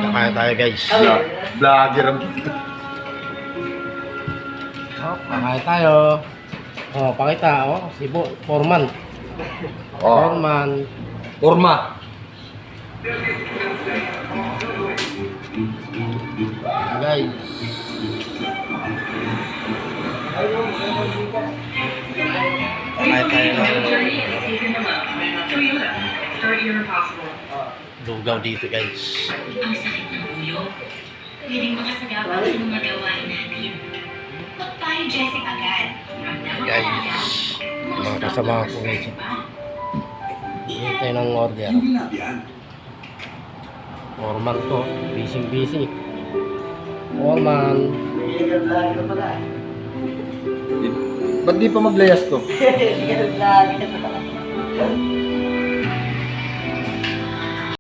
Kakain tayo guys. Vlogger ang... Oh, kakain tayo. Oh, pakita oh, si Foreman. Oh. Foreman. Orma. Guys. Kakain tayo. Lugaw dito guys. Ang sakit ng ulo. Pwedeng makasagabal sa mga gawain natin. Huwag tayo Jessic agad. Guys. Mga kasama ko guys. Hintay ng order. Foreman to. Busy. Foreman. Ba't di pa maglayas to?